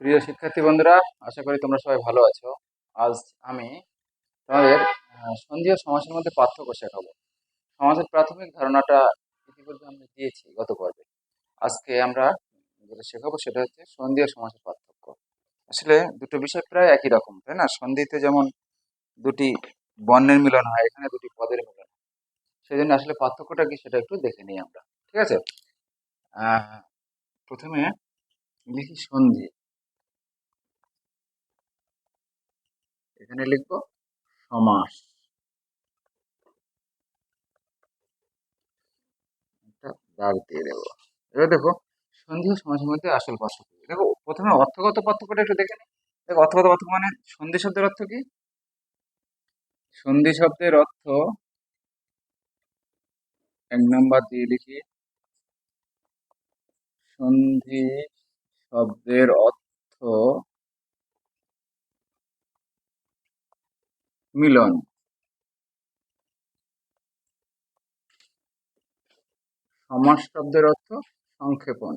প্রিয় শিক্ষার্থী বন্ধুরা, আশা করি তোমরা সবাই ভালো আছো। আজ আমি তোমাদের সন্ধি ও সমাসের মধ্যে পার্থক্য শেখাবো। সমাসের প্রাথমিক ধারণাটা ইতিপূর্বে আমরা দিয়েছি গত পর্বে। আজকে আমরা যেটা শেখাবো সেটা হচ্ছে সন্ধি ও সমাসের পার্থক্য। আসলে দুটো বিষয় প্রায় একই রকম, তাই না? সন্ধিতে যেমন দুটি বর্ণের মিলন হয়, এখানে দুটি পদের মিলন হয়। সেই জন্য আসলে পার্থক্যটা কি সেটা একটু দেখে নিই আমরা। ঠিক আছে? আহ প্রথমে লিখি সন্ধি। এখানে লিখবো সমাস। একটা দাগ দিয়ে দেবো। এবার দেখো, সন্ধি ও সমাসের মধ্যে আসল পার্থক্য কি? দেখো, প্রথমে অর্থগত পার্থক্যটা একটু দেখে নিই। দেখো, অর্থগত পার্থক্য মানে সন্ধি শব্দের অর্থ কি? সন্ধি শব্দের অর্থ, এক নম্বর দিয়ে লিখি, সন্ধি শব্দের অর্থ মিলন। সমাস শব্দের অর্থ সংক্ষেপণ।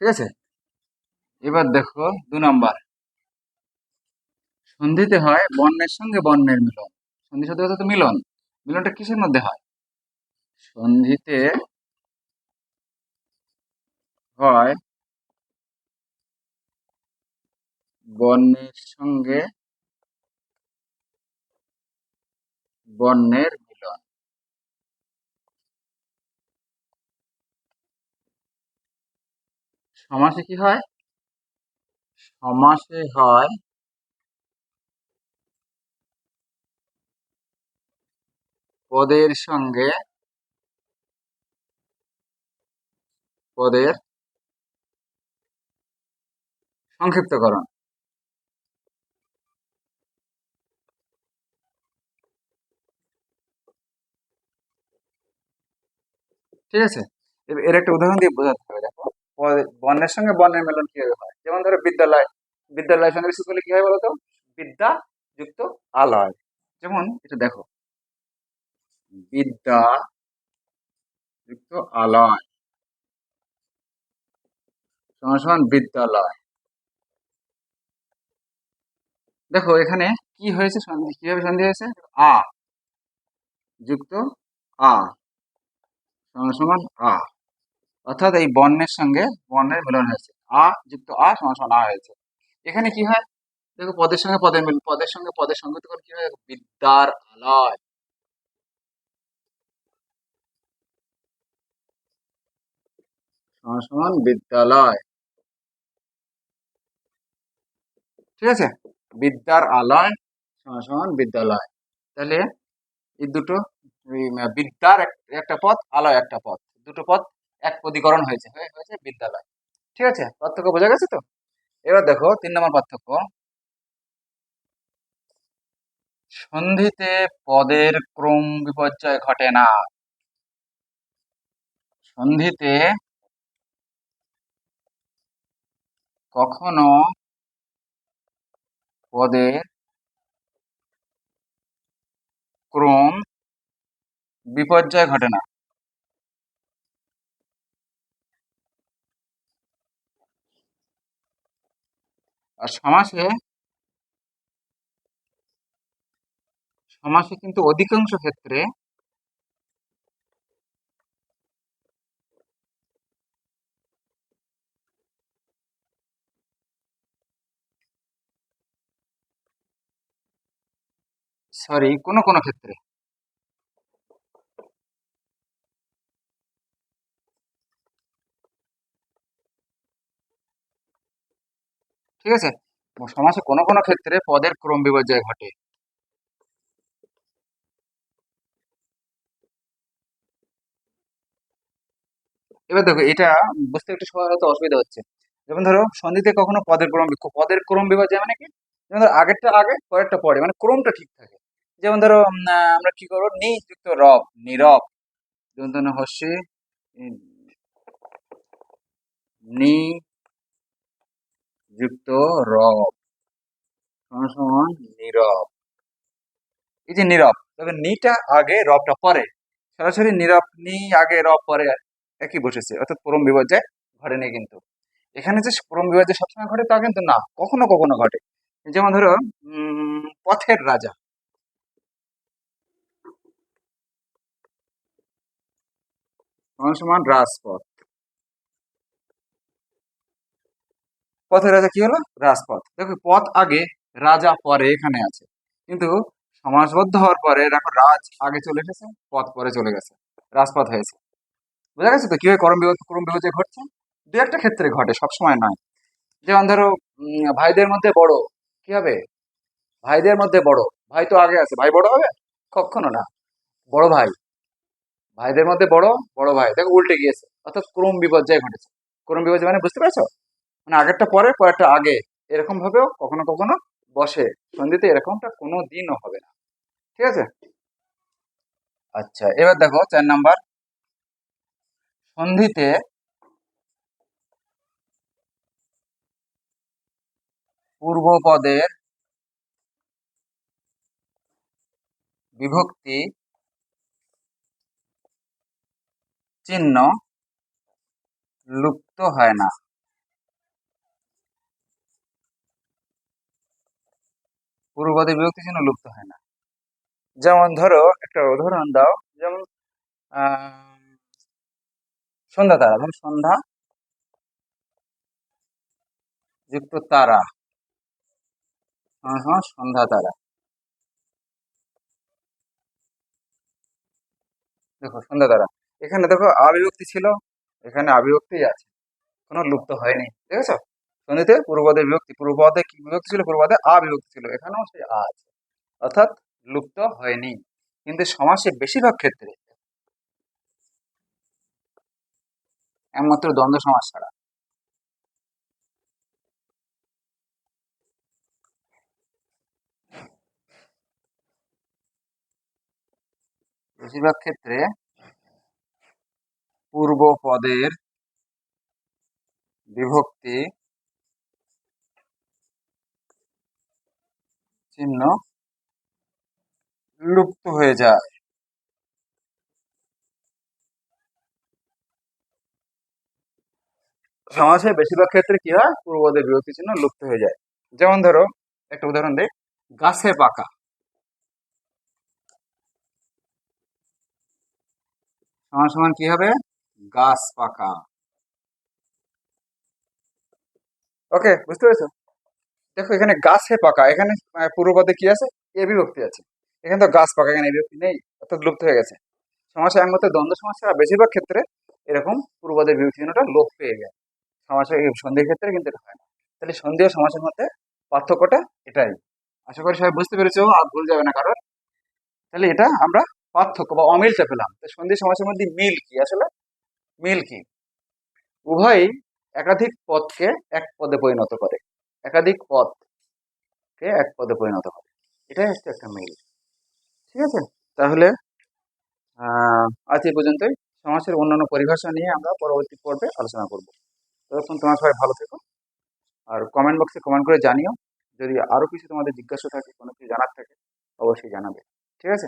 ঠিক আছে? এবার দেখো, 2 নম্বর, সন্ধিতে হয় বর্ণের সঙ্গে বর্ণের মিলন। সন্ধি শব্দের অর্থ তো মিলন। মিলনটা কিসের মধ্যে হয়? সন্ধিতে হয় বর্ণের সঙ্গে বর্ণের মিলন। সমাসে কি হয়? সমাসে হয় পদের সঙ্গে পদের সংক্ষিপ্তকরণ। ঠিক আছে? এর একটা উদাহরণ দিয়ে বোঝাতে হবে। দেখো, বর্ণের সঙ্গে বর্ণের মিলন কিভাবে হয়, যেমন ধরো বিদ্যালয়। বিদ্যালয়ের সঙ্গে বিশেষ করলে কি হয় বলতো? বিদ্যা যুক্ত আলয়। যেমন এটা দেখো, বিদ্যা যুক্ত আলয় সমান সমান বিদ্যালয়। দেখো এখানে কি হয়েছে, সন্ধি কিভাবে সন্ধি হয়েছে? আ যুক্ত আ সমান সমান আ, অর্থাৎ এই বর্ণের সঙ্গে বর্ণের মিলন হয়েছে। আ যুক্ত আ সমান সমান আ হয়েছে। এখানে কি হয়? দেখো, পদের সঙ্গে পদের মিল, পদের সঙ্গে পদের সংযুক্তকরণ কি হয়? বিদ্যার আলয় সমান সমান বিদ্যালয়। ঠিক আছে? বিদ্যার আলয় সমান সমান বিদ্যালয়। তাহলে এই দুটো, বিদ্যার একটা পদ, আলয় একটা পদ, দুটো পদ এক পদীকরণ হয়েছে, হয়েছে বিদ্যালয়। ঠিক আছে? পার্থক্য বোঝা গেছে তো? এবার দেখো 3 নম্বর পার্থক্য। সন্ধিতে পদের ক্রম বিপর্যয় ঘটে না। সন্ধিতে কখনো পদের ক্রম বিপর্যয় ঘটে না। আর সমাসে, সমাসে কিন্তু অধিকাংশ ক্ষেত্রে, সরি, কোনো কোনো ক্ষেত্রে, ঠিক আছে, সমাসে কোনো কোনো ক্ষেত্রে পদের ক্রম বিপর্যয় ঘটে। এবার দেখো, এটা বুঝতে একটু সময় হয়তো অসুবিধা হচ্ছে। যেমন ধরো, সন্ধিতে কখনো পদের ক্রম বিপর্যয় মানে কি? যেমন ধরো, আগেরটা আগে পরেরটা পরে, মানে ক্রমটা ঠিক থাকে। যেমন ধরো, আমরা কি করবো, নি যুক্ত রব, নীরব। যেমন ধরো হস্যি, উম, নি যুক্ত রব সমান সমান নীরব। এই যে নীরব, তবে নিটা আগে রবটা পরে, সরাসরি নীরব নি আগে রব পরে একই বসেছে, অর্থাৎ পরম বিপর্যয় ঘটেনি কিন্তু। এখানে যে পরম বিপর্যয় সবসময় ঘটে তা কিন্তু না, কখনো কখনো ঘটে। যেমন ধরো পথের রাজা, সমান সমান রাজপথ। পথের রাজা কি হলো? রাজপথ। দেখো পথ আগে রাজা পরে এখানে আছে, কিন্তু সমাসবদ্ধ হওয়ার পরে দেখো রাজ আগে চলে এসেছে, পথ পরে চলে গেছে, রাজপথ হয়েছে। বোঝা গেছে তো কিভাবে করম বিপর্যয় ঘটছে? দু একটা ক্ষেত্রে ঘটে, সব সময় নয়। যেমন ধরো ভাইদের মধ্যে বড় কি হবে? ভাইদের মধ্যে বড় ভাই তো আগে আছে, ভাই বড় হবে? কখনো না। বড় ভাই, ভাইদের মধ্যে বড়, বড় ভাই দেখো উল্টে গিয়েছে, অর্থাৎ ক্রম বিপর্যয় ঘটেছে। ক্রম বিপর্যয় মানে বুঝতে পারছো? মানে আগেরটা পরে পরেরটা আগে, এরকম ভাবেও কখনো কখনো বসে। সন্ধিতে এরকমটা কোনো দিনও হবে না। ঠিক আছে? আচ্ছা, এবার দেখো 4 নাম্বার। সন্ধিতে পূর্বপদের বিভক্তি চিহ্ন লুপ্ত হয় না। পূর্বপদের বিভক্তি চিহ্ন লুপ্ত হয় না। যেমন ধরো একটা উদাহরণ দাও, যেমন আহ সন্ধ্যা তারা, ধরো সন্ধ্যা যুক্ত তারা, সন্ধ্যা তারা। দেখো সন্ধ্যা তারা, এখানে দেখো আবিভক্তি ছিল, এখানে আবিভক্তি আছে, কোনো লুপ্ত হয়নি। ঠিক আছে? সন্ধিতে পূর্বপদে বিভক্তি, পূর্বপদে কি বিভক্তি ছিল? পূর্বপদে আবিভক্তি ছিল, এখানেও সেই আ আছে, অর্থাৎ লুপ্ত হয়নি। কিন্তু সমাসে বেশিরভাগ ক্ষেত্রে, একমাত্র দ্বন্দ্ব সমাস ছাড়া, বেশিরভাগ ক্ষেত্রে পূর্বপদের বিভক্তি চিহ্ন লুপ্ত হয়ে যায়। সমাসের বেশিরভাগ ক্ষেত্রে কি হয়? পূর্বপদের বিভক্তি চিহ্ন লুপ্ত হয়ে যায়। যেমন ধরো একটা উদাহরণ দেই, গাছে পাকা, সমান সমান কি হবে? গাছ পাকা। ওকে, বুঝতে পেরেছো? দেখো এখানে গাছে পাকা, এখানে পূর্বপদে কি আছে? এ বিভক্তি আছে। এখানে তো গাছ পাকা, এখানে এ বিভক্তি নেই, অর্থাৎ লুপ্ত হয়ে গেছে। সমাসে একমাত্র দ্বন্দ্ব সমাস ছাড়া বেশিরভাগ ক্ষেত্রে এরকম পূর্বপদের বিভক্তি চিহ্নটা লোপ পেয়ে যায়। সমাসে সন্ধির ক্ষেত্রে কিন্তু এটা হয় না। তাহলে সন্ধি ও সমাসের মধ্যে পার্থক্যটা এটাই। আশা করি সবাই বুঝতে পেরেছো, আর ভুল যাবে না কারণ। তাহলে এটা আমরা পার্থক্য বা অমিলটা পেলাম। তো সন্ধি সমাসের মধ্যে মিল কি আসলে? মিল কি? উভয়ই একাধিক পদকে এক পদে পরিণত করে, একাধিক পদকে এক পদে পরিণত করে, এটাই হচ্ছে একটা মিল। ঠিক আছে? তাহলে আজ এই পর্যন্তই। সমাসের অন্যান্য পরিভাষা নিয়ে আমরা পরবর্তী পর্বে আলোচনা করব। ততক্ষণ তোমরা সবাই ভালো থেকো, আর কমেন্ট বক্সে কমেন্ট করে জানিও। যদি আরো কিছু তোমাদের জিজ্ঞাসা থাকে, কোনো কিছু জানার থাকে, অবশ্যই জানাবে। ঠিক আছে?